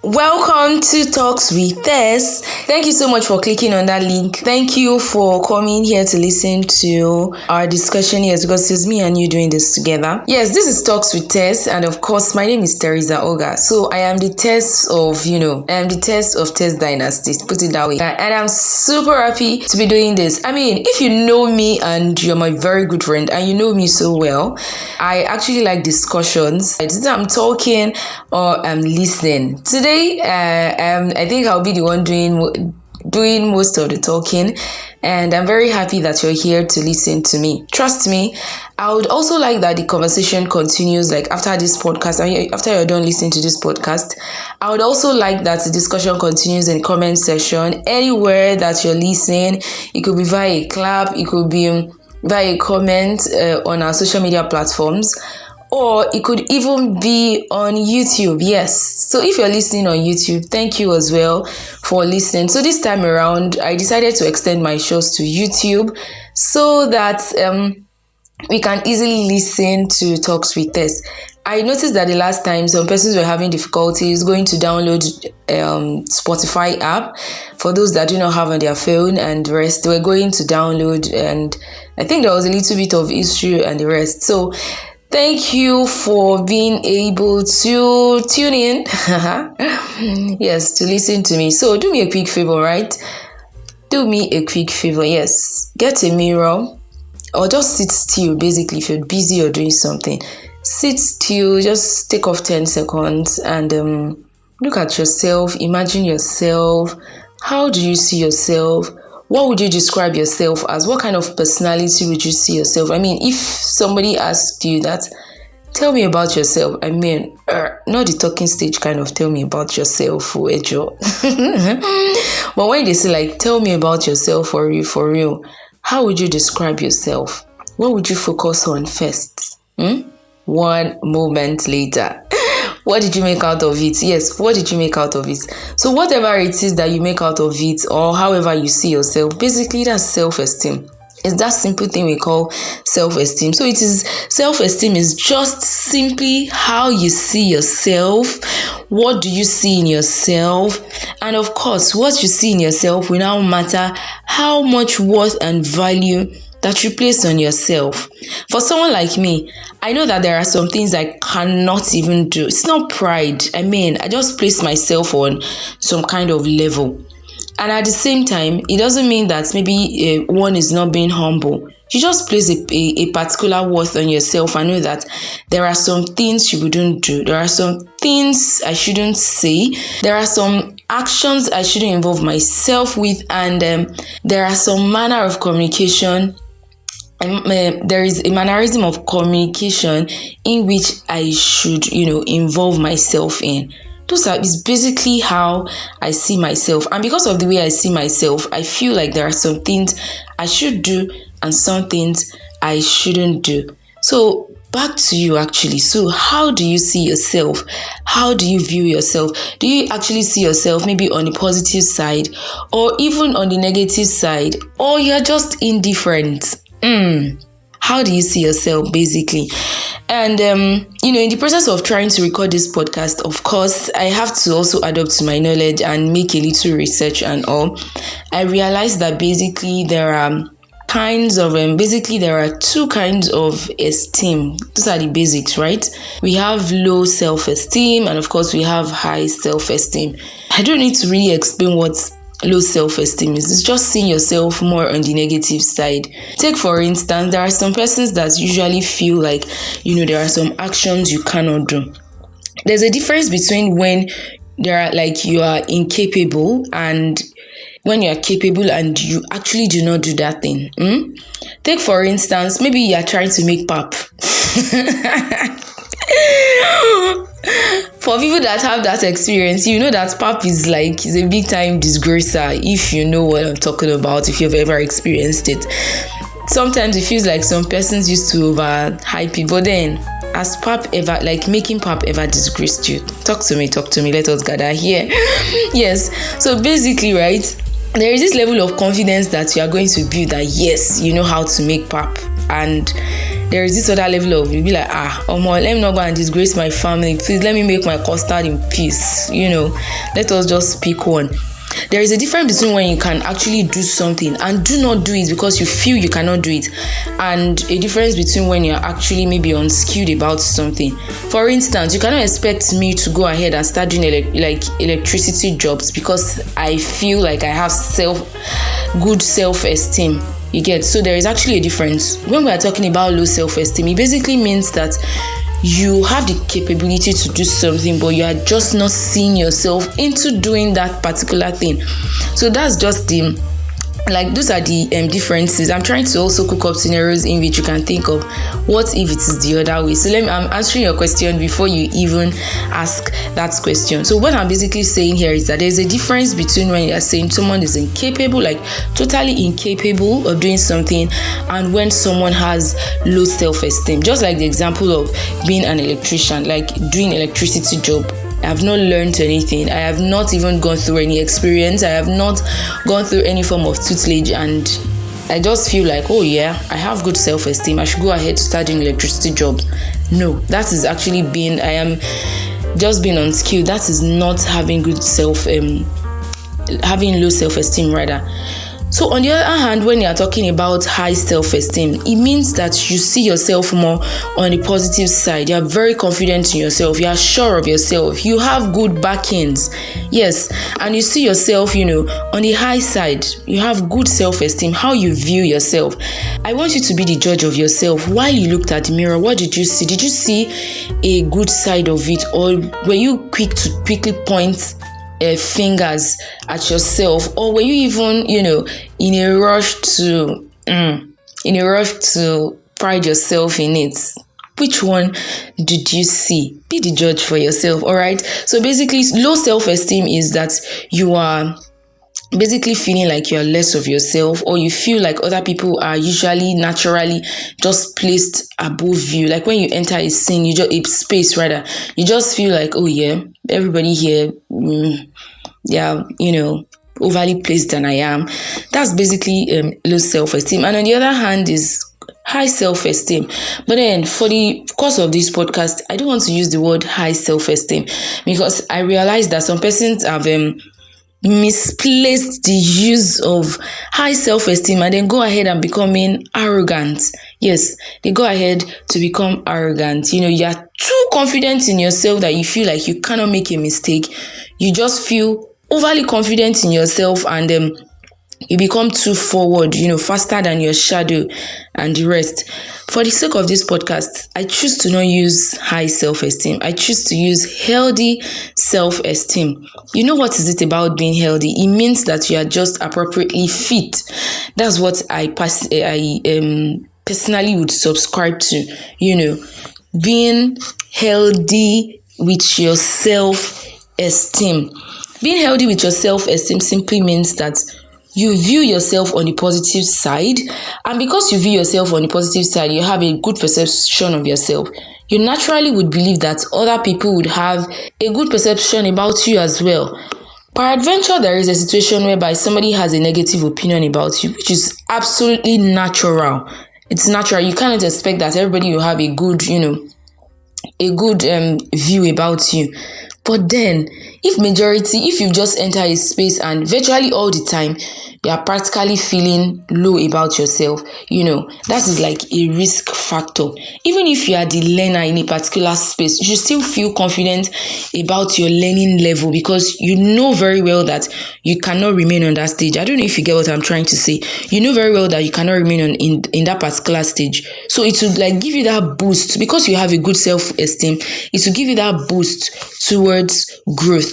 Welcome to Talks with Tess. Thank you so much for clicking on that link. Thank you for coming here to listen to our discussion here, because it's me and you doing this together. Yes, this is Talks with Tess, and of course, my name is Teresa Oga. So I am the Tess of, Tess Dynasty, put it that way. And I'm super happy to be doing this. I mean, if you know me and you're my very good friend and you know me so well, I actually like discussions. Either I'm talking or I'm listening. Today, I think I'll be the one doing most of the talking, and I'm very happy that you're here to listen to me. Trust me, I would also like that the conversation continues, like after this podcast, after you're done listening to this podcast. I would also like that the discussion continues in comment section, anywhere that you're listening. It could be via a clap, it could be via a comment on our social media platforms, or it could even be on YouTube. Yes. So if you're listening on YouTube, thank you as well for listening. So this time around, I decided to extend my shows to YouTube so that we can easily listen to Talks with Tess. I noticed that the last time some persons were having difficulties going to download Spotify app for those that do not have on their phone, and the rest were going to download, and I think there was a little bit of issue and the rest. So thank you for being able to tune in, yes, to listen to me. So do me a quick favor, right? Do me a quick favor, yes. Get a mirror or just sit still, basically, if you're busy or doing something. Sit still, just take off 10 seconds and look at yourself, imagine yourself. How do you see yourself? What would you describe yourself as? What kind of personality would you see yourself? I mean, if somebody asked you that, tell me about yourself. I mean, not the talking stage kind of tell me about yourself, Ejo. But when they say like, tell me about yourself for real, how would you describe yourself? What would you focus on first? 1 moment later. What did you make out of it? Yes, what did you make out of it? So whatever it is that you make out of it, or however you see yourself, basically that's self-esteem. It's that simple thing we call self-esteem. So self-esteem is just simply how you see yourself. What do you see in yourself? And of course, what you see in yourself will now matter how much worth and value that you place on yourself. For someone like me, I know that there are some things I cannot even do. It's not pride. I mean, I just place myself on some kind of level. And at the same time, it doesn't mean that maybe one is not being humble. You just place a particular worth on yourself and know that there are some things you wouldn't do. There are some things I shouldn't say. There are some actions I shouldn't involve myself with. And there are some manner of communication. There is a mannerism of communication in which I should, involve myself in. Is basically how I see myself. And because of the way I see myself, I feel like there are some things I should do and some things I shouldn't do. So back to you actually. So how do you see yourself? How do you view yourself? Do you actually see yourself maybe on the positive side or even on the negative side? Or you're just indifferent? How do you see yourself basically? And in the process of trying to record this podcast, of course, I have to also add up to my knowledge and make a little research and all. I realized that basically there are two kinds of esteem. Those are the basics, right? We have low self-esteem, and of course we have high self-esteem. I don't need to really explain what low self-esteem is. It's just seeing yourself more on the negative side. Take for instance, there are some persons that usually feel like, there are some actions you cannot do. There's a difference between when you are incapable and when you are capable and you actually do not do that thing. Take for instance, maybe you are trying to make pap. For people that have that experience, you know that pap is a big time disgracer, if you know what I'm talking about, if you've ever experienced it. Sometimes it feels like some persons used to overhype it, but then has pap ever, making pap ever disgraced you? Talk to me, let us gather here. Yes, so basically, right, there is this level of confidence that you are going to build that yes, you know how to make pap, and there is this other level of, you'll be like, let me not go and disgrace my family. Please let me make my custard in peace. Let us just pick one. There is a difference between when you can actually do something and do not do it because you feel you cannot do it, and a difference between when you're actually maybe unskilled about something. For instance, you cannot expect me to go ahead and start doing electricity jobs because I feel like I have good self-esteem. You get? So there is actually a difference. When we are talking about low self-esteem, it basically means that you have the capability to do something, but you are just not seeing yourself into doing that particular thing. So that's just those are the differences. I'm trying to also cook up scenarios in which you can think of what if it is the other way. So I'm answering your question before you even ask that question. So what I'm basically saying here is that there's a difference between when you're saying someone is incapable, like totally incapable of doing something, and when someone has low self-esteem. Just like the example of being an electrician, like doing electricity job. I have not learned anything. I have not even gone through any experience. I have not gone through any form of tutelage, and I just feel like, I have good self-esteem. I should go ahead to start doing electricity job. No, that is actually I am just being unskilled. That is not having having low self-esteem rather. So on the other hand, when you are talking about high self-esteem, it means that you see yourself more on the positive side. You are very confident in yourself. You are sure of yourself. You have good backings. Yes. And you see yourself, on the high side. You have good self-esteem, how you view yourself. I want you to be the judge of yourself. While you looked at the mirror, what did you see? Did you see a good side of it? Or were you quick to quickly point fingers at yourself, or were you even in a rush to pride yourself in it? Which one did you see? Be the judge for yourself. All right. So basically, low self-esteem is that you are basically feeling like you're less of yourself, or you feel like other people are usually naturally just placed above you. Like when you enter a scene, you just feel like, everybody here, overly placed than I am. That's basically low self-esteem. And on the other hand is high self-esteem. But then for the course of this podcast, I don't want to use the word high self-esteem because I realize that some persons have misplaced the use of high self-esteem and then go ahead and becoming arrogant. Yes, they go ahead to become arrogant. You're too confident in yourself that you feel like you cannot make a mistake. You just feel overly confident in yourself, and you become too forward, faster than your shadow and the rest. For the sake of this podcast, I choose to not use high self-esteem. I choose to use healthy self-esteem. What is it about being healthy? It means that you are just appropriately fit. That's what I personally would subscribe to. Being healthy with your self-esteem. Being healthy with your self-esteem simply means that you view yourself on the positive side, and because you view yourself on the positive side, you have a good perception of yourself. You naturally would believe that other people would have a good perception about you as well. Peradventure, there is a situation whereby somebody has a negative opinion about you, which is absolutely natural. It's natural. You cannot expect that everybody will have a good, view about you. But then, if you just enter a space and virtually all the time, you are practically feeling low about yourself, that is like a risk factor. Even if you are the learner in a particular space, you should still feel confident about your learning level, because you know very well that you cannot remain on that stage. I don't know if you get what I'm trying to say. You know very well that you cannot remain in that particular stage. So it would give you that boost, because you have a good self-esteem. It will give you that boost towards growth.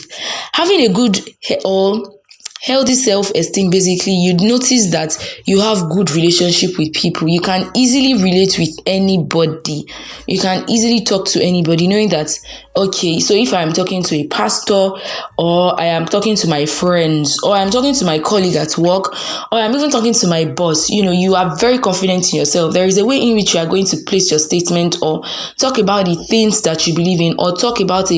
Having a good or healthy self-esteem, basically, you'd notice that you have good relationship with people. You can easily relate with anybody. You can easily talk to anybody, knowing that, okay, so if I'm talking to a pastor, or I am talking to my friends, or I'm talking to my colleague at work, or I'm even talking to my boss, you are very confident in yourself. There is a way in which you are going to place your statement, or talk about the things that you believe in, or talk about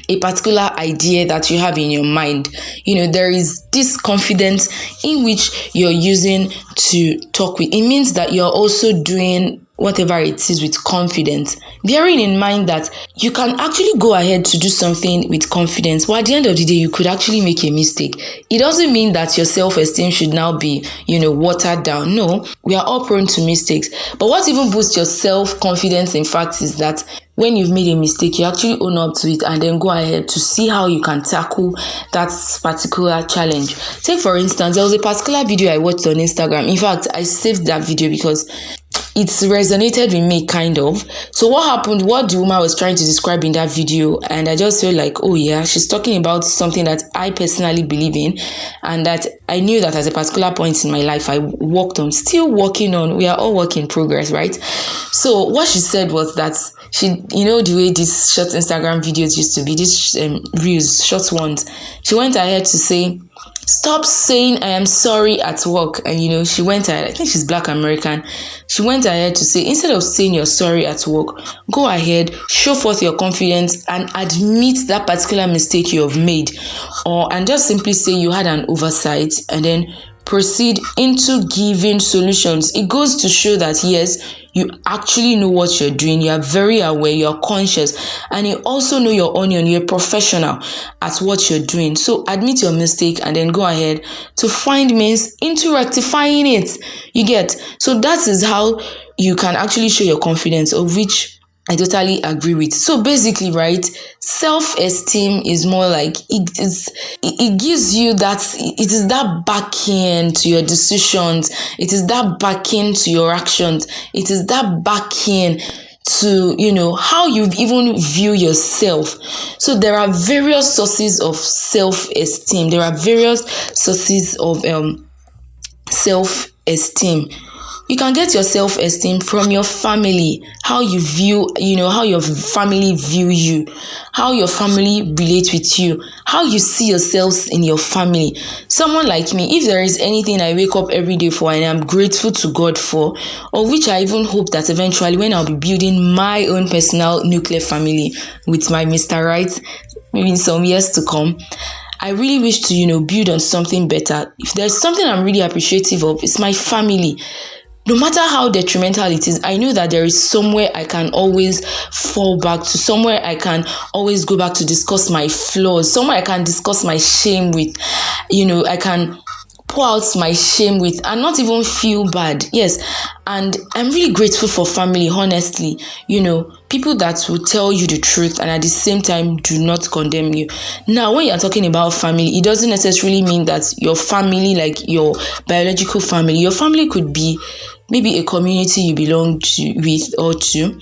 a particular idea that you have in your mind. There is this confidence in which you're using to talk with. It means that you're also doing whatever it is with confidence, bearing in mind that you can actually go ahead to do something with confidence, but at the end of the day, you could actually make a mistake. It doesn't mean that your self-esteem should now be, watered down. No, we are all prone to mistakes. But what even boosts your self-confidence, in fact, is that when you've made a mistake, you actually own up to it and then go ahead to see how you can tackle that particular challenge. Take, for instance, there was a particular video I watched on Instagram. In fact, I saved that video because it resonated with me, kind of. So what happened, what the woman was trying to describe in that video, and I just felt like, oh yeah, she's talking about something that I personally believe in, and that I knew that at a particular point in my life I worked on, still working on. We are all work in progress, right? So what she said was that she, the way these short Instagram videos used to be, these reels, short ones, she went ahead to say, stop saying I am sorry at work. And she went ahead, I think she's Black American, she went ahead to say, instead of saying you're sorry at work, go ahead, show forth your confidence and admit that particular mistake you have made, and just simply say you had an oversight, and then proceed into giving solutions. It goes to show that yes, you actually know what you're doing, you are very aware, you're conscious, and you also know your onion, you're a professional at what you're doing. So admit your mistake and then go ahead to find means into rectifying it. You get? So that is how you can actually show your confidence, of which I totally agree with. So basically, right, self-esteem is more like it gives you that, it is that backing to your decisions, it is that backing to your actions, it is that backing to how you even view yourself. So there are various sources of self-esteem, there are various sources of self-esteem. You can get your self-esteem from your family, how you view, how your family view you, how your family relate with you, how you see yourselves in your family. Someone like me, if there is anything I wake up every day for and I'm grateful to God for, or which I even hope that eventually when I'll be building my own personal nuclear family with my Mr. Right, maybe in some years to come, I really wish to, build on something better. If there's something I'm really appreciative of, it's my family. No matter how detrimental it is, I know that there is somewhere I can always fall back to, somewhere I can always go back to discuss my flaws, somewhere I can discuss my shame with, I can pour out my shame with and not even feel bad. Yes, and I'm really grateful for family, honestly. People that will tell you the truth and at the same time do not condemn you. Now, when you're talking about family, it doesn't necessarily mean that your family, like your biological family, your family could be maybe a community you belong to with or to.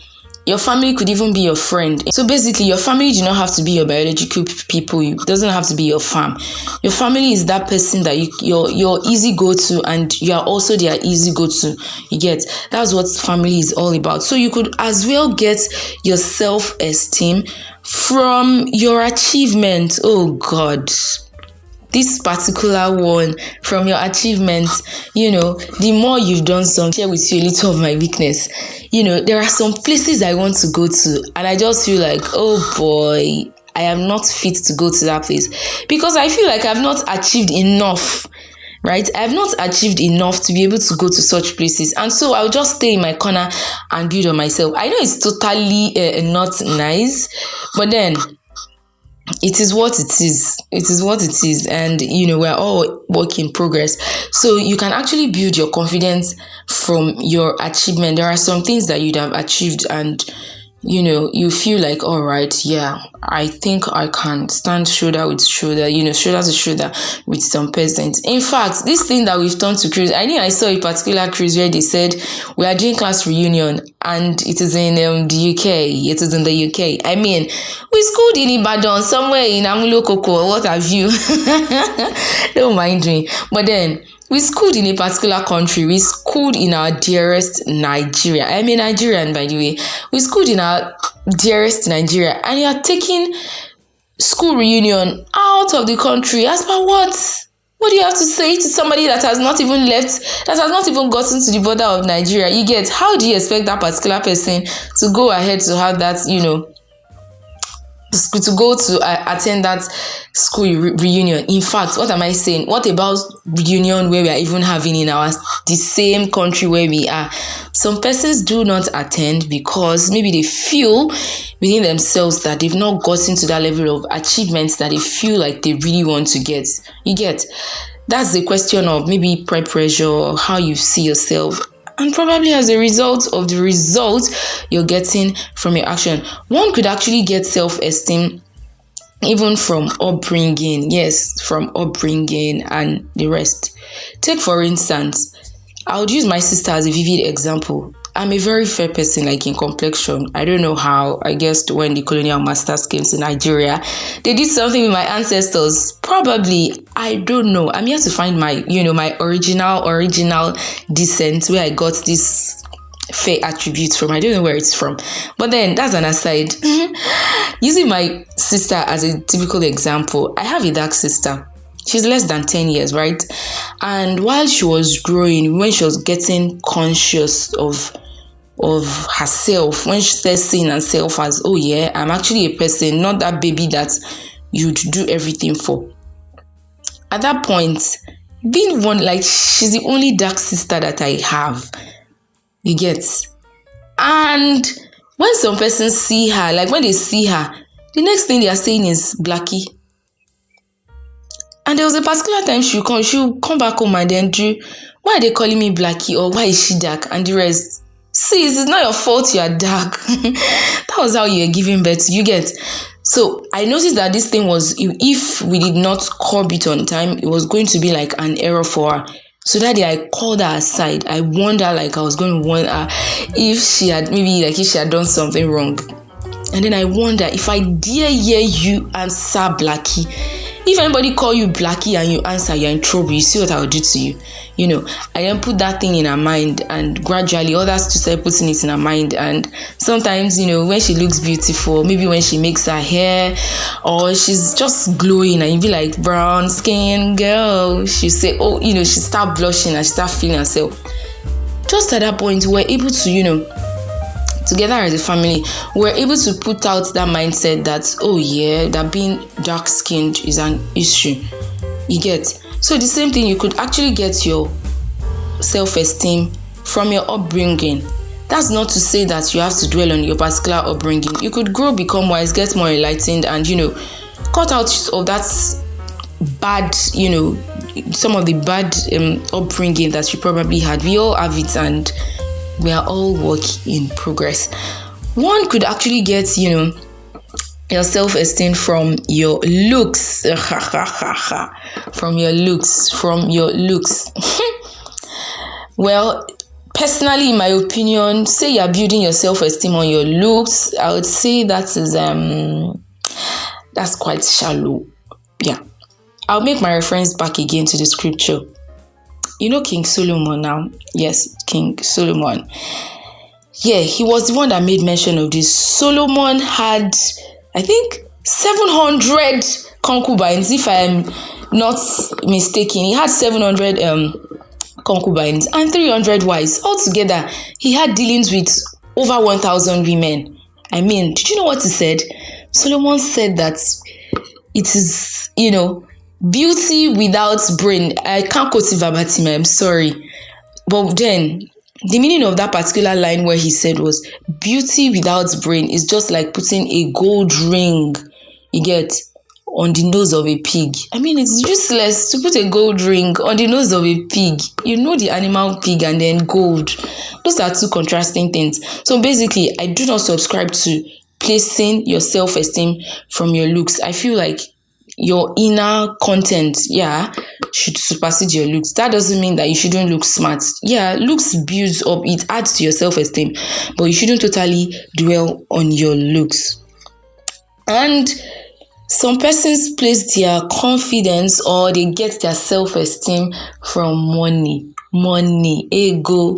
Your family could even be your friend. So basically, your family do not have to be your biological people. It doesn't have to be your fam. Your family is that person that you're easy go-to, and you are also their easy go-to. You get? That's what family is all about. So you could as well get your self-esteem from your achievement. Oh God. This particular one, from your achievements, the more you've done some, share with you a little of my weakness. There are some places I want to go to and I just feel like, oh boy, I am not fit to go to that place because I feel like I've not achieved enough, right? I have not achieved enough to be able to go to such places. And so I'll just stay in my corner and build on myself. I know it's totally not nice, but then it is what it is. It is what it is. And, we're all work in progress. So you can actually build your confidence from your achievement. There are some things that you'd have achieved and, you feel like, all right, yeah, I think I can stand shoulder with shoulder, shoulder to shoulder with some persons. In fact, this thing that we've done to cruise, I saw a particular cruise where they said we are doing class reunion and it is in the UK. It is in the UK. I mean, we schooled in Ibadan, somewhere in Amulokoko, what have you. Don't mind me. But then, we schooled in a particular country. We schooled in our dearest Nigeria. I'm a Nigerian, by the way. We schooled in our dearest Nigeria. And you are taking school reunion out of the country. As per what? What do you have to say to somebody that has not even left, that has not even gotten to the border of Nigeria? You get, how do you expect that particular person to go ahead to have that, to go to attend that school reunion. In fact, what am I saying? What about reunion where we are even having in the same country where we are? Some persons do not attend because maybe they feel within themselves that they've not gotten to that level of achievements that they feel like they really want to get. You get? That's the question of maybe pressure or how you see yourself. And probably as a result of the result you're getting from your action. One could actually get self-esteem even from upbringing. Yes, from upbringing and the rest. Take for instance, I would use my sister as a vivid example. I'm a very fair person, like in complexion. I don't know how. I guess when the colonial masters came to Nigeria, they did something with my ancestors. Probably, I don't know. I'm here to find my, my original descent, where I got this fair attributes from. I don't know where it's from. But then that's an aside. Using my sister as a typical example, I have a dark sister. She's less than 10 years, right? And while she was growing, when she was getting conscious of herself, when she started seeing herself as, oh yeah, I'm actually a person, not that baby that you'd do everything for. At that point, being one, like, she's the only dark sister that I have. You get? And when some persons see her, like when they see her, the next thing they are saying is Blackie. And there was a particular time she'll come back home and then do, why are they calling me Blackie, or why is she dark, and the rest. See, it's not your fault you are dark. That was how you were giving birth, you get. So I noticed that this thing was, if we did not curb it on time, it was going to be like an error for her. So that day I called her aside. I warned her, like I was going to warn her if she had done something wrong. And then I warned her, if I dare hear you answer Blackie, if anybody call you Blackie and you answer, you're in trouble. You see what I will do to you. I then put that thing in her mind, and gradually others to start putting it in her mind. And sometimes, when she looks beautiful, maybe when she makes her hair, or she's just glowing, and you be like, brown skin girl, she say, oh, she start blushing and she start feeling herself. Just at that point, we're able to, together as a family, we're able to put out that mindset that, oh yeah, that being dark-skinned is an issue. You get? So the same thing, you could actually get your self-esteem from your upbringing. That's not to say that you have to dwell on your particular upbringing. You could grow, become wise, get more enlightened, and, cut out of that bad, some of the bad upbringing that you probably had. We all have it, and we are all work in progress. One could actually get, your self-esteem from your looks. From your looks. Well, personally, in my opinion, say you're building your self-esteem on your looks, I would say that is that's quite shallow. Yeah. I'll make my reference back again to the scripture. King Solomon now. Yes, King Solomon. Yeah, he was the one that made mention of this. Solomon had, I think, 700 concubines, if I am not mistaken. He had 700 concubines and 300 wives. Altogether, he had dealings with over 1,000 women. I mean, did you know what he said? Solomon said that it is, beauty without brain. I can't quote it verbatim, I'm sorry. But then, the meaning of that particular line where he said was, beauty without brain is just like putting a gold ring, you get, on the nose of a pig. I mean, it's useless to put a gold ring on the nose of a pig. The animal pig and then gold. Those are two contrasting things. So basically, I do not subscribe to placing your self-esteem from your looks. I feel like your inner content, should supersede your looks. That doesn't mean that you shouldn't look smart. Yeah, looks builds up, it adds to your self-esteem, but you shouldn't totally dwell on your looks. And some persons place their confidence or they get their self-esteem from money, ego,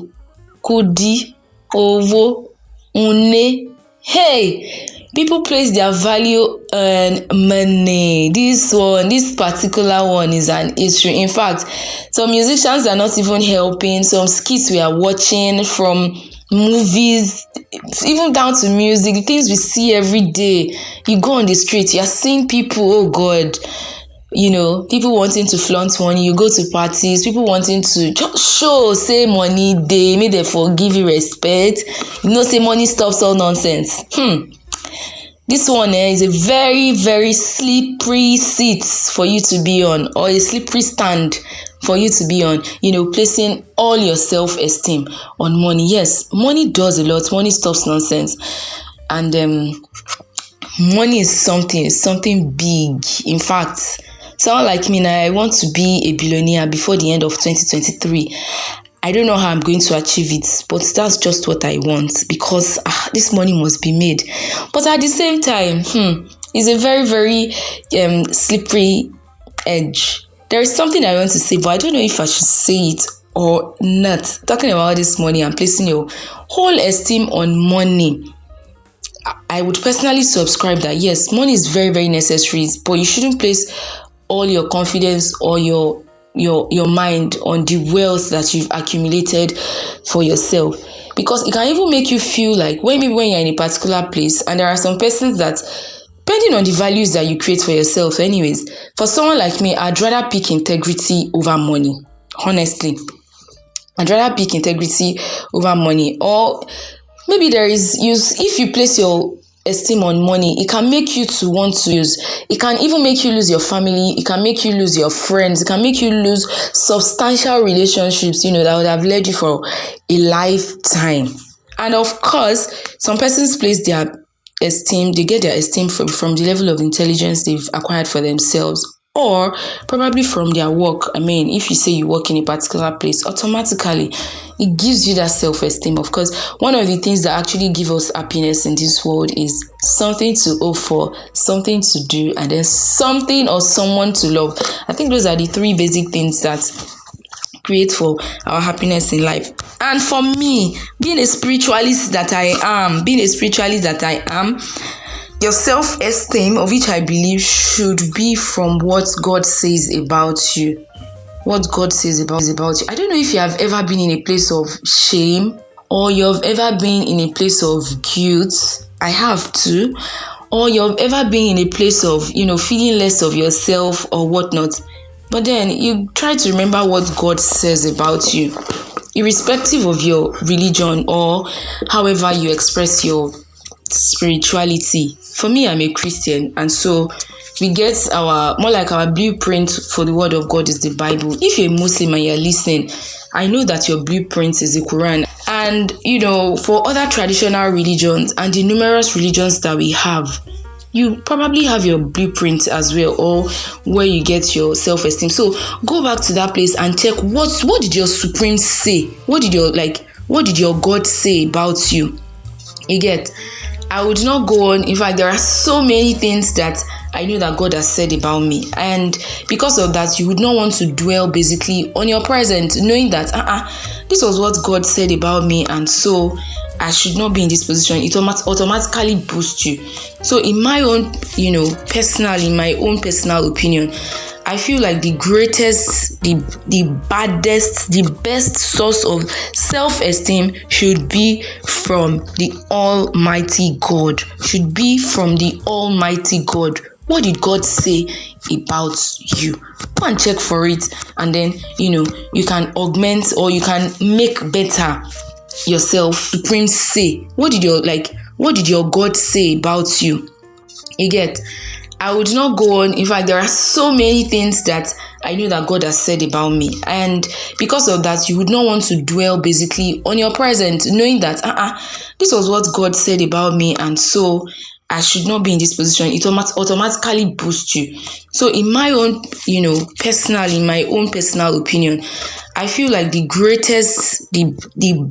kudi, ovo, une. Hey, People place their value on money. This particular one is an issue. In fact, some musicians are not even helping. Some skits we are watching, from movies, even down to music, the things we see every day. You go on the street, you are seeing people, oh God, people wanting to flaunt money. You go to parties, people wanting to just show, say money, they may therefore give you respect. Say money stops all nonsense. This one is a very, very slippery seat for you to be on, or a slippery stand for you to be on, placing all your self-esteem on money. Yes, money does a lot. Money stops nonsense. And money is something big. In fact, someone like me now, I want to be a billionaire before the end of 2023. I don't know how I'm going to achieve it, but that's just what I want, because this money must be made. But at the same time, it's a very, very slippery edge. There is something I want to say, but I don't know if I should say it or not. Talking about this money and placing your whole esteem on money, I would personally subscribe that yes, money is very, very necessary, but you shouldn't place all your confidence or your mind on the wealth that you've accumulated for yourself, because it can even make you feel like when you're in a particular place, and there are some persons that, depending on the values that you create for yourself, anyways, for someone like me, I'd rather pick integrity over money. Honestly, I'd rather pick integrity over money. Or maybe if you place your esteem on money, it can make you to want to use. It can even make you lose your family. It can make you lose your friends. It can make you lose substantial relationships, that would have led you for a lifetime. And of course, some persons place their esteem, they get their esteem from the level of intelligence they've acquired for themselves, or probably from their work. If you say you work in a particular place, automatically it gives you that self-esteem. Of course, one of the things that actually give us happiness in this world is something to hope for, something to do, and then something or someone to love. I think those are the three basic things that create for our happiness in life. And for me, being a spiritualist that I am, your self-esteem, of which I believe, should be from what God says about you. What God says about you. I don't know if you have ever been in a place of shame, or you've ever been in a place of guilt. I have too. Or you've ever been in a place of, feeling less of yourself or whatnot. But then you try to remember what God says about you, irrespective of your religion or however you express your spirituality. For me, I'm a Christian, and so we get our blueprint for the word of God is the Bible. If you're a Muslim and you're listening, I know that your blueprint is the Quran. And for other traditional religions and the numerous religions that we have, you probably have your blueprint as well, or where you get your self-esteem. So go back to that place and check what did your Supreme say? What did your God say about you? You get? I would not go on. In fact, there are so many things that I know that God has said about me, and because of that, you would not want to dwell basically on your present, knowing that this was what God said about me, and so I should not be in this position. It automatically boosts you. So in my own, personal opinion, I feel like the greatest, the baddest, the best source of self-esteem should be from the Almighty God. Should be from the Almighty God. What did God say about you? Go and check for it, and then you can augment or you can make better yourself. Supreme say. What did your God say about you? You get? I would not go on. In fact, there are so many things that I know that God has said about me, and because of that, you would not want to dwell basically on your present, knowing that this was what God said about me, and so I should not be in this position. It automatically boosts you. So in my own, personal opinion, I feel like the greatest, the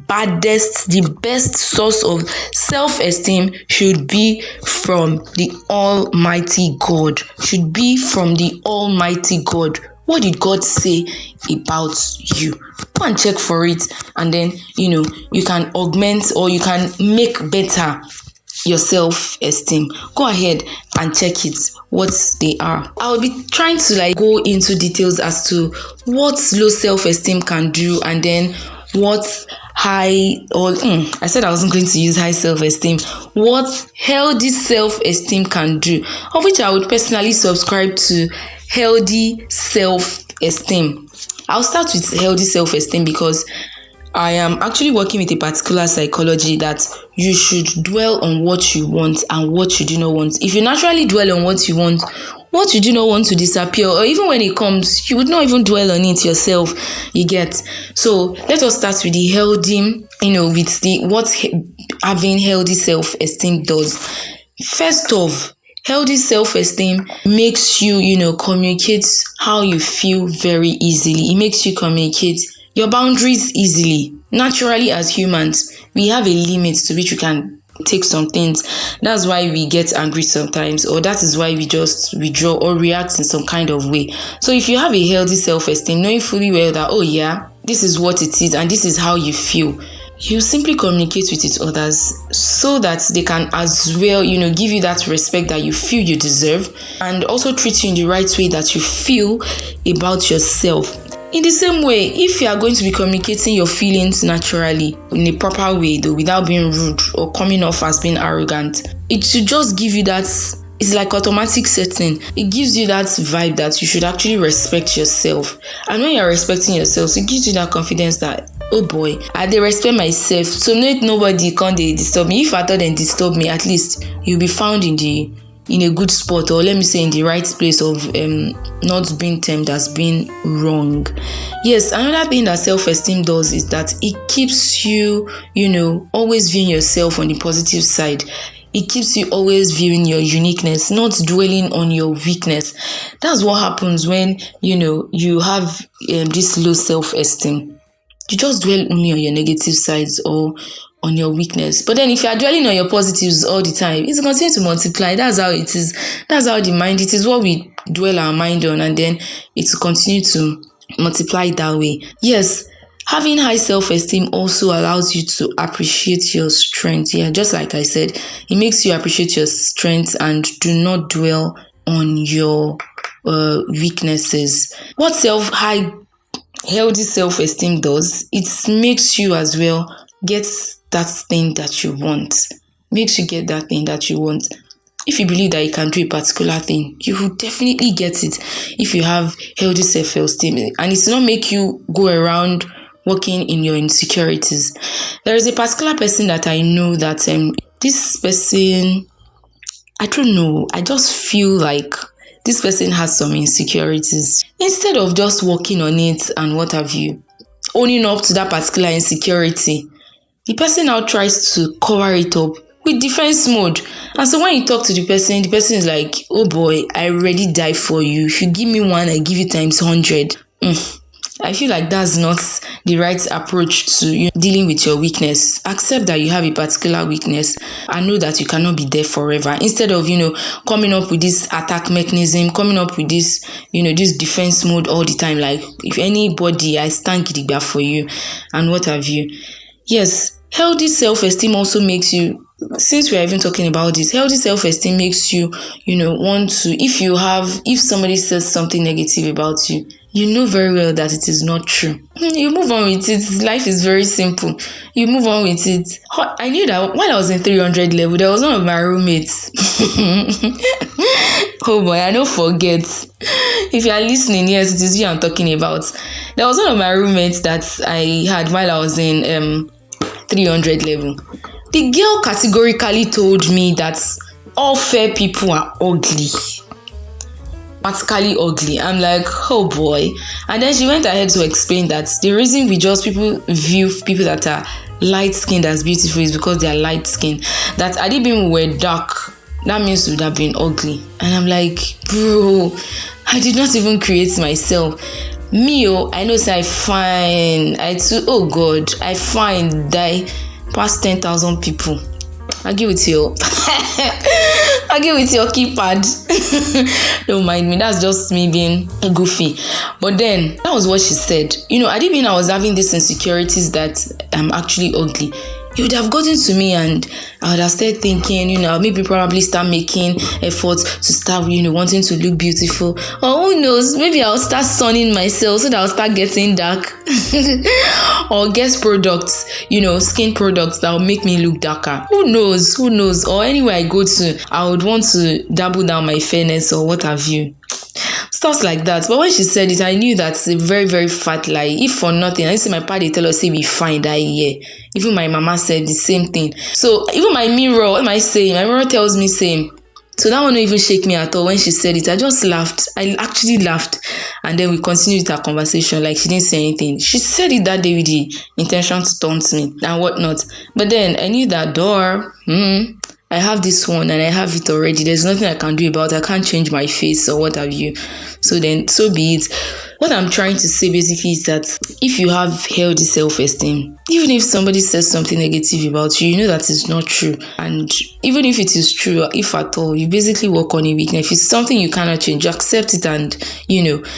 baddest, the best source of self-esteem should be from the Almighty God. Should be from the Almighty God. What did God say about you? Go and check for it, and then you can augment or you can make better your self-esteem. Go ahead and check it, what they are. I'll be trying to go into details as to what low self-esteem can do, and then what I said I wasn't going to use high self-esteem, what healthy self-esteem can do, of which I would personally subscribe to healthy self-esteem. I'll start with healthy self-esteem because I am actually working with a particular psychology that you should dwell on what you want and what you do not want. If you naturally dwell on what you want, what you do not want to disappear, or even when it comes, you would not even dwell on it yourself, you get. So let us start with the healthy, with what having healthy self-esteem does. First off, healthy self-esteem makes you, communicate how you feel very easily. It makes you communicate your boundaries easily. Naturally, as humans, we have a limit to which we can take some things. That's why we get angry sometimes, or that is why we just withdraw or react in some kind of way. So if you have a healthy self-esteem, knowing fully well that, oh yeah, this is what it is and this is how you feel, you simply communicate with others so that they can as well, give you that respect that you feel you deserve, and also treat you in the right way that you feel about yourself. In the same way, if you are going to be communicating your feelings naturally, in a proper way though, without being rude or coming off as being arrogant, it should just give you that, it's like automatic setting. It gives you that vibe that you should actually respect yourself. And when you're respecting yourself, it gives you that confidence that, oh boy, I dey respect myself, so nobody can disturb me. If I thought they disturb me, at least you'll be found in a good spot, or let me say in the right place of not being termed as being wrong. Yes, another thing that self-esteem does is that it keeps you, always viewing yourself on the positive side. It keeps you always viewing your uniqueness, not dwelling on your weakness. That's what happens when, you have this low self-esteem. You just dwell only on your negative sides or on your weakness. But then if you are dwelling on your positives all the time, it's going to multiply. That's how it is. That's how the mind, it is what we dwell our mind on, and then it will continue to multiply that way. Yes, having high self-esteem also allows you to appreciate your strength. Yeah, just like I said, it makes you appreciate your strength and do not dwell on your weaknesses. What healthy self-esteem does, it makes you as well get that thing that you want. Makes you get that thing that you want. If you believe that you can do a particular thing, you will definitely get it if you have healthy self-esteem. And it's not make you go around working in your insecurities. There is a particular person that I know that this person, I don't know, I just feel like this person has some insecurities. Instead of just working on it and what have you, owning up to that particular insecurity, the person now tries to cover it up with defense mode. And so when you talk to the person is like, oh boy, I already died for you. If you give me one, I give you times 100. I feel like that's not the right approach to dealing with your weakness. Accept that you have a particular weakness and know that you cannot be there forever. Instead of, coming up with this attack mechanism, coming up with this, this defense mode all the time. Like, if anybody, I stand gidigba for you and what have you. Yes, healthy self-esteem also makes you, since we're even talking about this, healthy self-esteem makes you, want to, if somebody says something negative about you, you know very well that it is not true. You move on with it. Life is very simple. You move on with it. I knew that when I was in 300 level, there was one of my roommates. Oh boy, I don't forget. If you are listening, yes, it is you I'm talking about. There was one of my roommates that I had while I was in 300 level. The girl categorically told me that all fair people are ugly. Practically ugly. I'm like, oh boy. And then she went ahead to explain that the reason people view people that are light skinned as beautiful is because they are light skinned. That had it been were dark, that means we would have been ugly. And I'm like, bro, I did not even create myself. I know say I fine. Oh God, I fine die past 10,000 people. Argue with your keypad. Don't mind me. That's just me being goofy. But then that was what she said. I didn't mean I was having these insecurities that I'm actually ugly. you would have gotten to me and I would have started thinking, maybe probably start making efforts to start, wanting to look beautiful. Or who knows, maybe I'll start sunning myself so that I'll start getting dark. Or get products, skin products that will make me look darker. Who knows? Or anywhere I go to, I would want to double down my fairness or what have you. Stuff like that. But when she said it, I knew that's a very, very fat lie. If for nothing, I see my party tell us say we fine that year. Even my mama said the same thing. So even my mirror, what am I saying? My mirror tells me same. So that one don't even shake me at all. When she said it, I just laughed. I actually laughed. And then we continued our conversation like she didn't say anything. She said it that day with the intention to taunt me and whatnot. But then I knew that door, I have this one and I have it already. There's nothing I can do about it. I can't change my face or what have you. So then, so be it. What I'm trying to say basically is that if you have healthy self-esteem, even if somebody says something negative about you, you know that it's not true. And even if it is true, if at all, you basically work on a weakness. If it's something you cannot change, accept it and,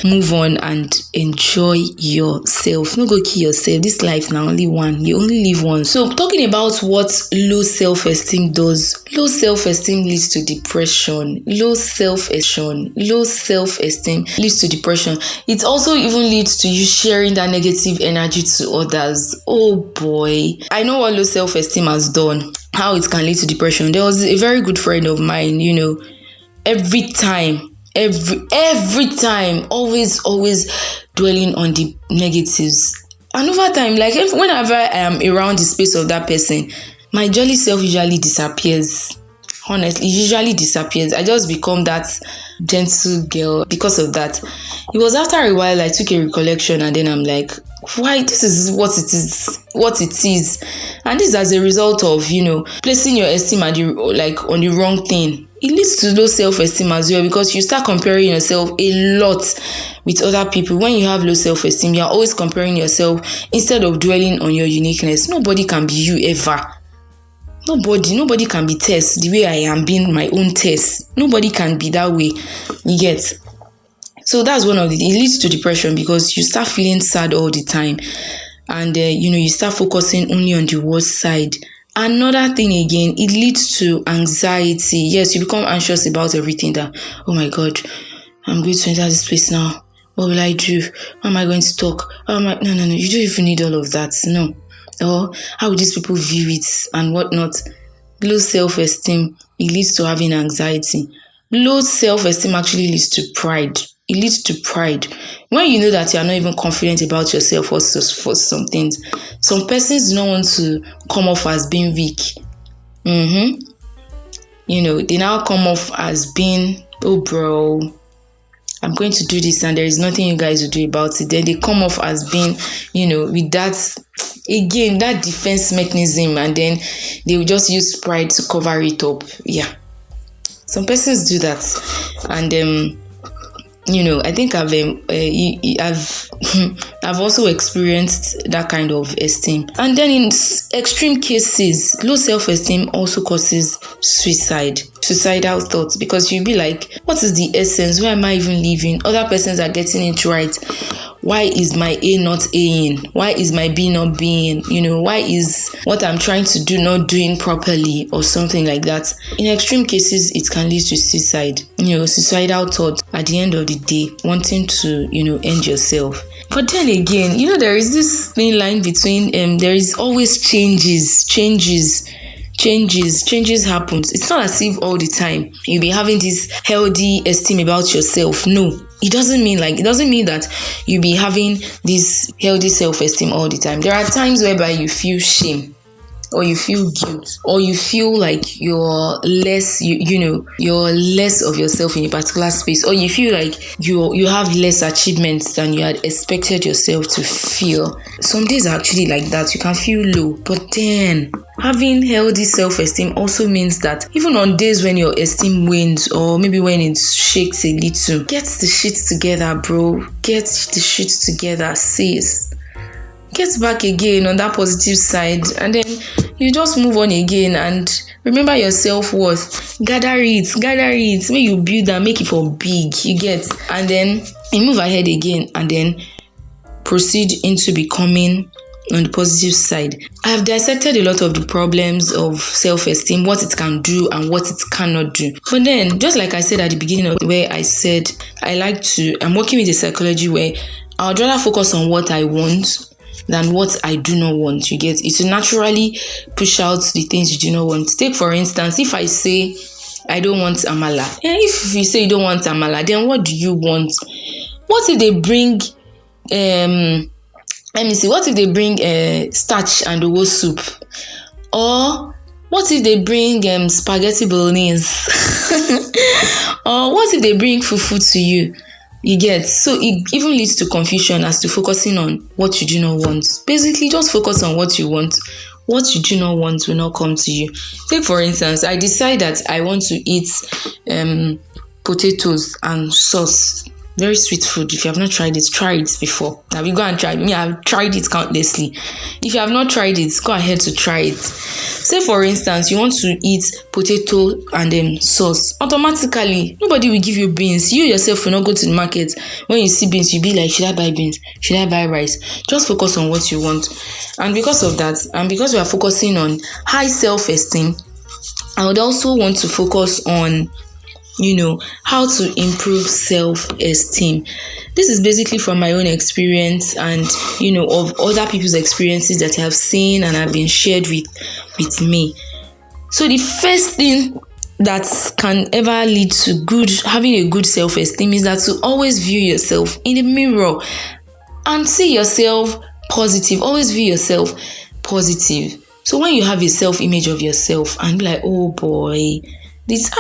move on and enjoy yourself. Don't go kill yourself. This life now only one. You only live once. So talking about what low self-esteem does. Low self-esteem leads to depression. Low self-esteem leads to depression. It also even leads to you sharing that negative energy to others. Oh boy. I know what low self-esteem has done, how it can lead to depression. There was a very good friend of mine, every time, always dwelling on the negatives. And over time, like whenever I am around the space of that person, my jolly self usually disappears. Honestly, it usually disappears. I just become that gentle girl because of that. It was after a while I took a recollection and then I'm like, why this is what it is. And this is as a result of, placing your esteem on the wrong thing. It leads to low self-esteem as well because you start comparing yourself a lot with other people. When you have low self-esteem, you're always comparing yourself instead of dwelling on your uniqueness. Nobody can be you ever. Nobody can be Tess the way I am being my own Tess. Nobody can be that way. You get? So that's one of it leads to depression because you start feeling sad all the time. And, you start focusing only on the worst side. Another thing again, it leads to anxiety. Yes, you become anxious about everything that, oh my God, I'm going to enter this place now. What will I do? How am I going to talk? No. You don't even need all of that. No. Or how will these people view it and whatnot? Low self-esteem, it leads to having anxiety. Low self-esteem actually leads to pride. It leads to pride. When you know that you are not even confident about yourself for some things, some persons do not want to come off as being weak. They now come off as being, oh bro, I'm going to do this and there is nothing you guys will do about it. Then they come off as being, with that, again, that defense mechanism, and then they will just use pride to cover it up. Yeah. Some persons do that. And, I think I've also experienced that kind of esteem. And then in extreme cases, low self-esteem also causes suicidal thoughts, because you'll be like, what is the essence? Why am I even living? Other persons are getting it right. Why is my A not Aing? Why is my B not being? Why is what I'm trying to do not doing properly or something like that? In extreme cases, it can lead to suicide. Suicidal thoughts at the end of the day, wanting to, end yourself. But then again, there is this thin line between, there is always changes happens. It's not as if all the time you'll be having this healthy esteem about yourself. No. It doesn't mean that you'll be having this healthy self-esteem all the time. There are times whereby you feel shame, or you feel guilt, or you feel like you're less, you're less of yourself in a particular space, or you feel like you have less achievements than you had expected yourself to feel. Some days are actually like that. You can feel low, but then having healthy self-esteem also means that even on days when your esteem wanes, or maybe when it shakes a little, get the shit together, bro. Get the shit together, sis. Get back again on that positive side, and then you just move on again and remember your self-worth. Gather it. When you build and make it for big, you get, and then you move ahead again and then proceed into becoming on the positive side. I have dissected a lot of the problems of self-esteem, what it can do and what it cannot do. But then, just like I said at the beginning of where I said I'm working with a psychology where I would rather focus on what I want than what I do not want. You get it to naturally push out the things you do not want. Take for instance, if I say I don't want amala. If you say you don't want amala, then what do you want? What if they bring what if they bring starch and owo soup? Or what if they bring spaghetti bolognese? Or what if they bring fufu to you? You get, so it even leads to confusion as to focusing on what you do not want. Basically, just focus on what you want. What you do not want will not come to you. Take for instance, I decide that I want to eat potatoes and sauce. Very sweet food. If you have not tried it, try it before. Now we go and try it. Me, I've tried it countlessly. If you have not tried it, go ahead to try it. Say for instance, you want to eat potato and sauce. Automatically, nobody will give you beans. You yourself will not go to the market. When you see beans, you'll be like, should I buy beans? Should I buy rice? Just focus on what you want. And because of that, and because we are focusing on high self-esteem, I would also want to focus on how to improve self-esteem. This is basically from my own experience and, of other people's experiences that I have seen and have been shared with me. So the first thing that can ever lead to having a good self-esteem is that to always view yourself in the mirror and see yourself positive. Always view yourself positive. So when you have a self-image of yourself and be like, oh boy, this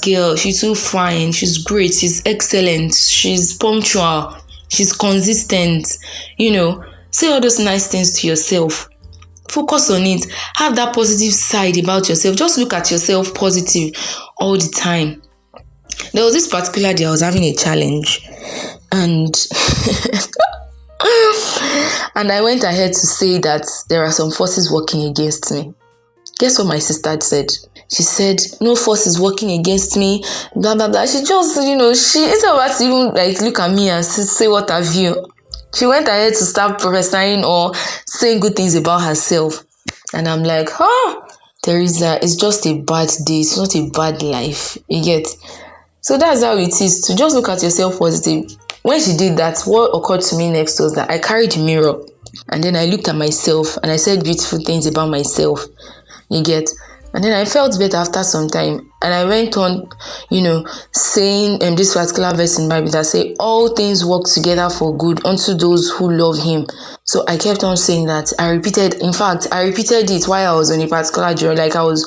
girl, she's so fine, she's great, she's excellent, she's punctual, she's consistent, say all those nice things to yourself. Focus on it. Have that positive side about yourself. Just look at yourself positive all the time. There was this particular day I was having a challenge and and I went ahead to say that there are some forces working against me. Guess what my sister said? She said, no force is working against me, blah, blah, blah. She just, she, instead of her to even look at me and say, what have you? She went ahead to start prophesying or saying good things about herself. And I'm like, Teresa, it's just a bad day. It's not a bad life. You get? So that's how it is, to just look at yourself positive. When she did that, what occurred to me next was that I carried a mirror. And then I looked at myself and I said beautiful things about myself. You get? And then I felt better after some time. And I went on, saying this particular verse in the Bible that say, all things work together for good unto those who love him. So I kept on saying that. I repeated it while I was on a particular journey, like I was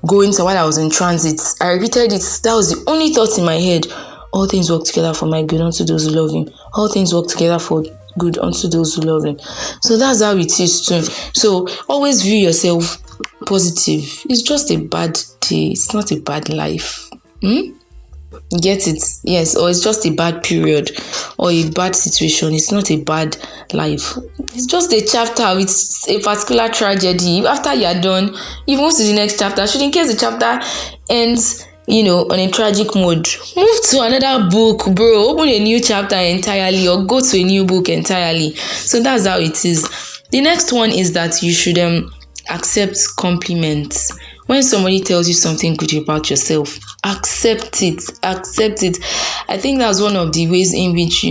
going to while I was in transit. I repeated it. That was the only thought in my head. All things work together for my good unto those who love him. All things work together for good unto those who love him. So that's how it is too. So always view yourself positive. It's just a bad day. It's not a bad life. Get it? Yes. Or it's just a bad period or a bad situation. It's not a bad life. It's just a chapter with a particular tragedy. After you're done, you move to the next chapter. Should in case the chapter ends on a tragic mode, move to another book, bro. Open a new chapter entirely or go to a new book entirely. So that's how it is. The next one is that you should accept compliments. When somebody tells you something good about yourself, accept it. I think that's one of the ways in which,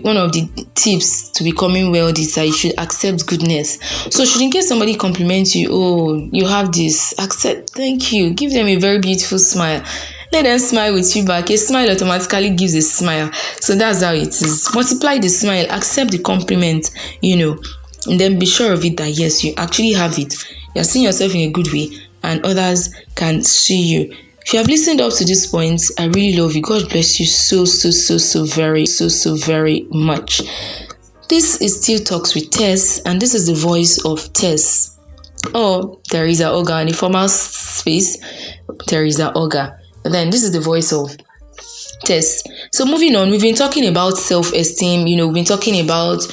one of the tips to becoming wealthy is that you should accept goodness. So should in case somebody compliments you, oh, you have this, accept, thank you. Give them a very beautiful smile. Let them smile with you back. A smile automatically gives a smile. So that's how it is. Multiply the smile, accept the compliment, and then be sure of it that yes, you actually have it. You're seeing yourself in a good way and others can see you. If you have listened up to this point, I really love you. God bless you so very much. This is Still Talks with Tess, and this is the voice of Tess. Oh, Teresa Oga. In the formal space, Teresa Oga. And then this is the voice of Tess. So moving on, we've been talking about self-esteem. We've been talking about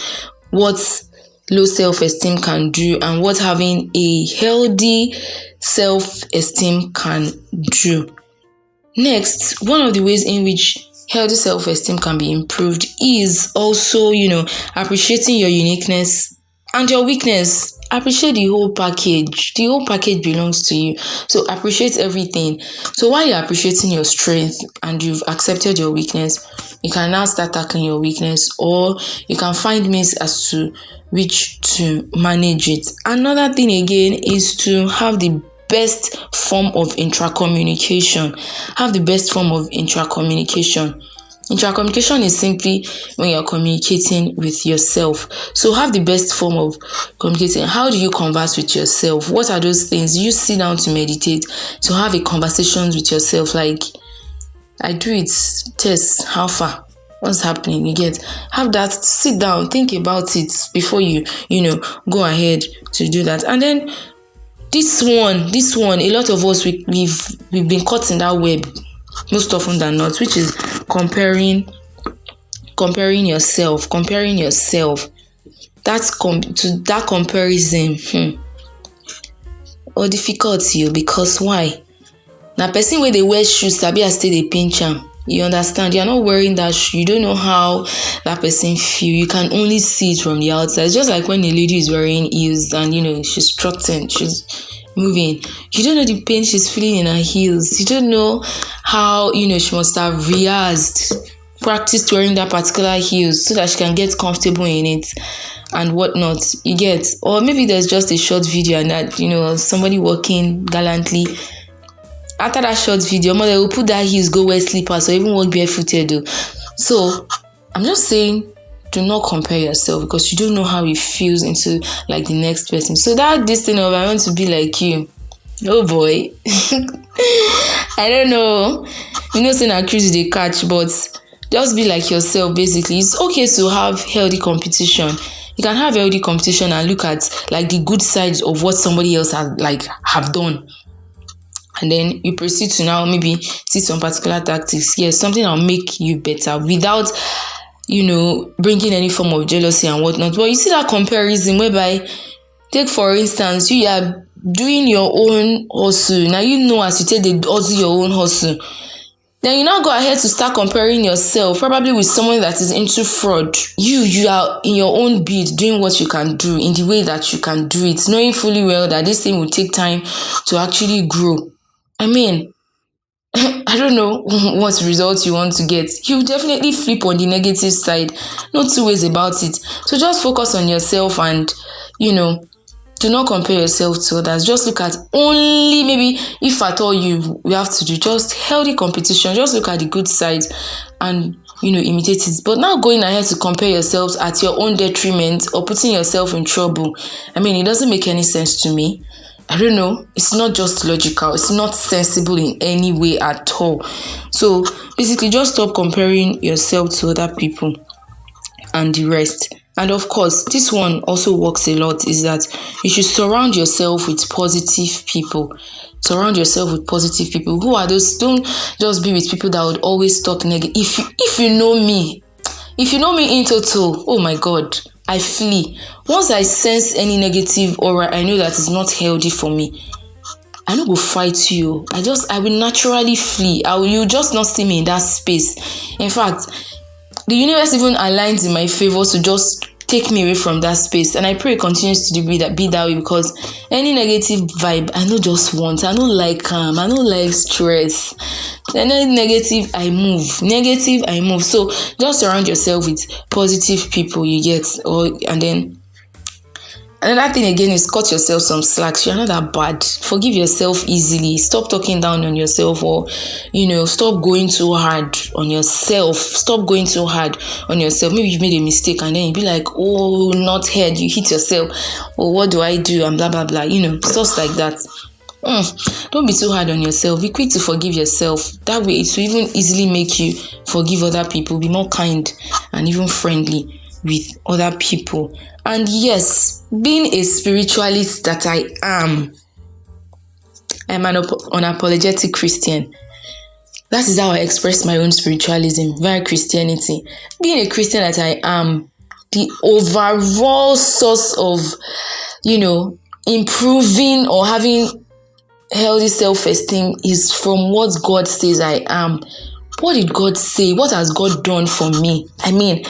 what low self-esteem can do and what having a healthy self-esteem can do. Next, one of the ways in which healthy self-esteem can be improved is also, appreciating your uniqueness And your weakness, appreciate the whole package. The whole package belongs to you. So appreciate everything. So while you're appreciating your strength and you've accepted your weakness, you can now start tackling your weakness, or you can find means as to which to manage it. Another thing again is to have the best form of intra-communication. Have the best form of intra-communication. Intra-communication is simply when you're communicating with yourself. So have the best form of communicating. How do you converse with yourself? What are those things? You sit down to meditate, to have a conversation with yourself. Like, I do it, test, how far? What's happening? You get, have that, sit down, think about it before you go ahead to do that. And then this one, a lot of us, we've been caught in that web most often than not, which is comparing yourself. That comparison or difficulty, because why? Now, person where they wear shoes, sabi as they pinch am. You understand? You're not wearing that shoe. You don't know how that person feel. You can only see it from the outside. It's just like when a lady is wearing heels and she's strutting, she's moving. You don't know the pain she's feeling in her heels. You don't know how she must have practiced wearing that particular heels so that she can get comfortable in it and whatnot. You get, or maybe there's just a short video and that somebody walking gallantly. After that short video, mother will put that heels, go wear slippers, or even walk barefooted though. So I'm just saying, do not compare yourself, because you don't know how it feels into like the next person. So that this thing of I want to be like you, oh boy. I don't know. Saying I cruise they catch, but just be like yourself. Basically, it's okay to have healthy competition. You can have healthy competition and look at like the good sides of what somebody else have done. And then you proceed to now maybe see some particular tactics. Yes, something that'll make you better without, bringing any form of jealousy and whatnot. But you see that comparison whereby, take for instance, you are doing your own hustle. Now as you take the hustle your own hustle. Then you now go ahead to start comparing yourself, probably with someone that is into fraud. You are in your own bid, doing what you can do in the way that you can do it, knowing fully well that this thing will take time to actually grow. I mean, I don't know what results you want to get. You definitely flip on the negative side. No two ways about it. So just focus on yourself and, do not compare yourself to others. Just look at only maybe if at all you have to do just healthy competition. Just look at the good sides and, imitate it. But now going ahead to compare yourselves at your own detriment or putting yourself in trouble, I mean, it doesn't make any sense to me. I don't know. It's not just logical. It's not sensible in any way at all. So basically, just stop comparing yourself to other people and the rest. And of course, this one also works a lot, is that you should surround yourself with positive people. Surround yourself with positive people. Who are those? Don't just be with people that would always talk negative. If you know me in total, oh my God, I flee. Once I sense any negative aura, I know that it's not healthy for me. I don't go fight you. I will naturally flee. You just not see me in that space. In fact, the universe even aligns in my favor to just take me away from that space. And I pray it continues to be that way, because any negative vibe, I don't just want. I don't like calm. I don't like stress. Any negative, I move. So just surround yourself with positive people, you get. And then another thing again is cut yourself some slacks. You're not that bad. Forgive yourself easily. Stop talking down on yourself, or stop going too hard on yourself. Maybe you made a mistake and then you be like, oh, not head, you hit yourself. Oh, what do I do? And blah blah blah. Stuff like that. Don't be too hard on yourself. Be quick to forgive yourself. That way it will even easily make you forgive other people. Be more kind and even friendly with other people. And yes, being a spiritualist that I am, I'm an unapologetic Christian. That is how I express my own spiritualism via Christianity. Being a Christian that I am, the overall source of, improving or having healthy self-esteem is from what God says I am. What did God say? What has God done for me? I mean,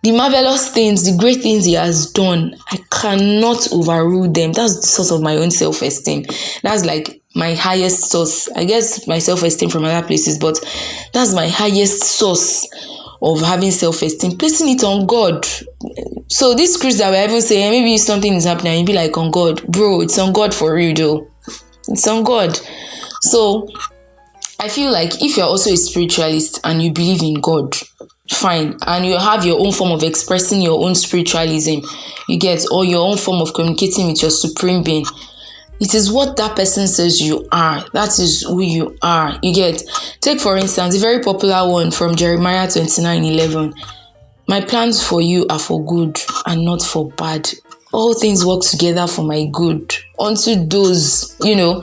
The marvelous things, the great things he has done, I cannot overrule them. That's the source of my own self-esteem. That's like my highest source. I guess my self-esteem from other places, but that's my highest source of having self-esteem, placing it on God. So this Chris that we're even saying, maybe something is happening and you be like, on God. Bro, it's on God for real though. It's on God. So I feel like if you're also a spiritualist and you believe in God, fine, and you have your own form of expressing your own spiritualism, you get, or your own form of communicating with your supreme being, it is what that person says you are. That is who you are. You get. Take for instance a very popular one from Jeremiah 29:11. My plans for you are for good and not for bad. All things work together for my good unto those, and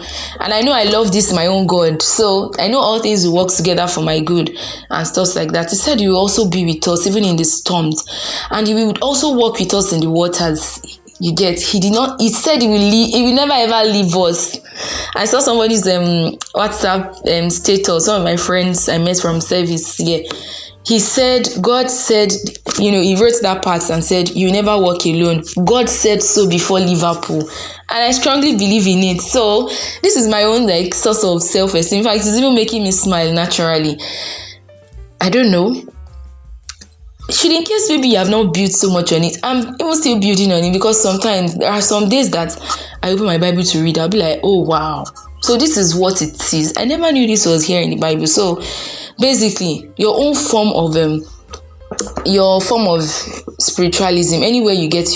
I know I love this my own God. So I know all things will work together for my good and stuff like that. He said he will also be with us even in the storms, and he would also walk with us in the waters. You get, he said he will never ever leave us. I saw somebody's WhatsApp status, one of my friends I met from service. Yeah, he said, God said, he wrote that part and said, you never walk alone. God said so before Liverpool. And I strongly believe in it. So this is my own source of self-esteem. In fact, it's even making me smile naturally. I don't know. Should, in case maybe you have not built so much on it, I'm even still building on it, because sometimes there are some days that I open my Bible to read, I'll be like, oh wow, so this is what it is. I never knew this was here in the Bible. So basically, your own form of spiritualism, anywhere you get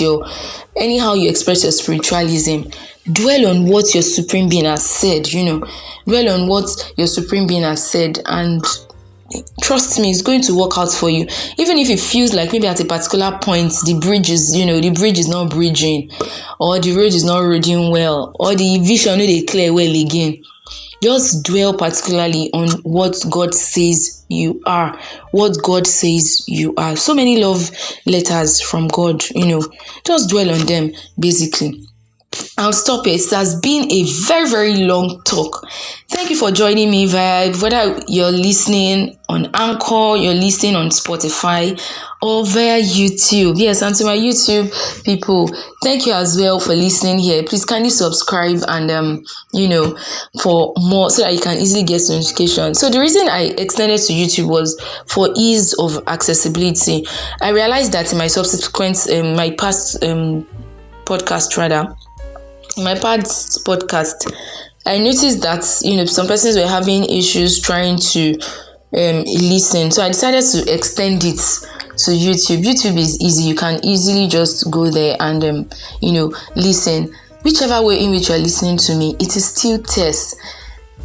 anyhow you express your spiritualism, dwell on what your supreme being has said. Dwell on what your supreme being has said, and trust me, it's going to work out for you. Even if it feels like maybe at a particular point the bridge is not bridging, or the road is not roading well, or the vision no dey clear well again, just dwell particularly on what God says you are. What God says you are. So many love letters from God, just dwell on them basically. I'll stop it. It has been a very, very long talk. Thank you for joining me whether you're listening on Anchor, you're listening on Spotify, or via YouTube. Yes, and to my YouTube people, thank you as well for listening here. Please kindly subscribe and for more, so that you can easily get notifications. So the reason I extended to YouTube was for ease of accessibility. I realized that in my subsequent my past podcast rather. In my past podcast, I noticed that some persons were having issues trying to listen, so I decided to extend it to YouTube. YouTube is easy. You can easily just go there and listen. Whichever way in which you are listening to me, it is still Tess.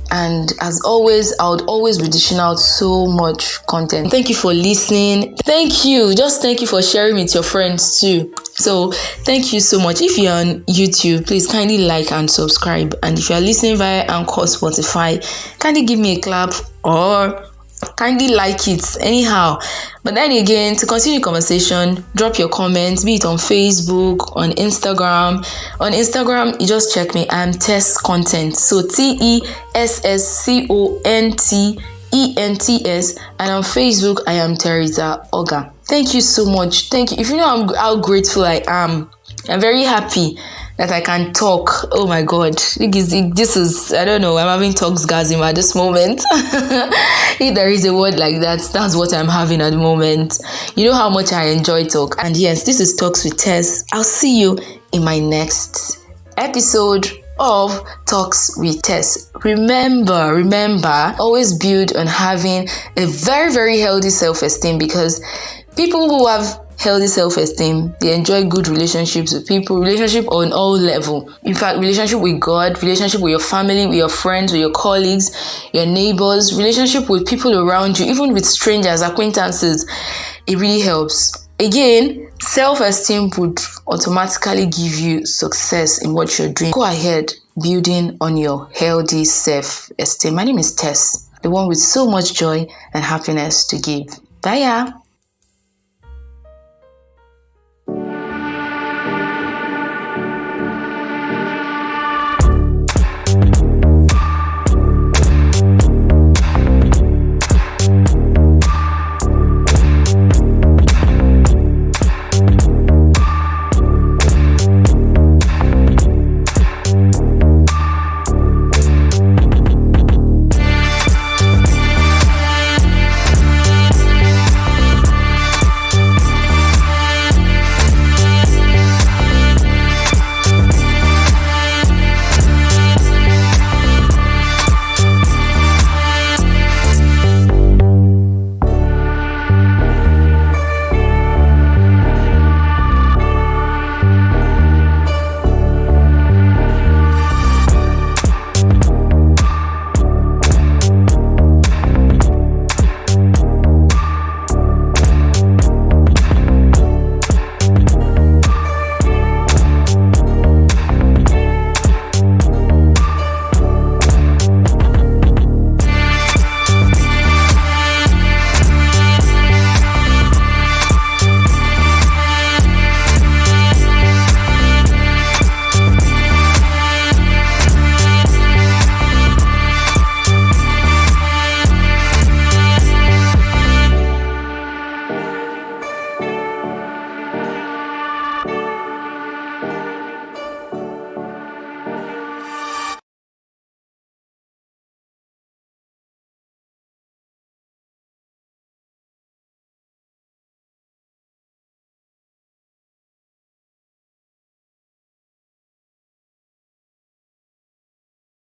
And as always, I would always be dishing out so much content. Thank you for listening. Thank you for sharing with your friends too. So thank you so much. If you're on YouTube, please kindly like and subscribe. And if you're listening via Anchor, Spotify, kindly give me a clap or kindly like it anyhow. But then again, to continue the conversation, drop your comments, be it on Facebook, on Instagram. On Instagram, you just check me. I'm Tess Content. So TESSCONTENTS. And on Facebook, I am Teresa Oga. Thank you so much. Thank you. If you know how grateful I am, I'm very happy that I can talk. Oh my God. This is, I don't know, I'm having talksgasm at this moment. If there is a word like that, that's what I'm having at the moment. You know how much I enjoy talk. And yes, this is Talks with Tess. I'll see you in my next episode of Talks with Tess. Remember, always build on having a very, very healthy self-esteem, because people who have healthy self-esteem, they enjoy good relationships with people, relationship on all level. In fact, relationship with God, relationship with your family, with your friends, with your colleagues, your neighbors, relationship with people around you, even with strangers, acquaintances. It really helps. Again, self-esteem would automatically give you success in what you're doing. Go ahead, building on your healthy self-esteem. My name is Tess, the one with so much joy and happiness to give. Bye.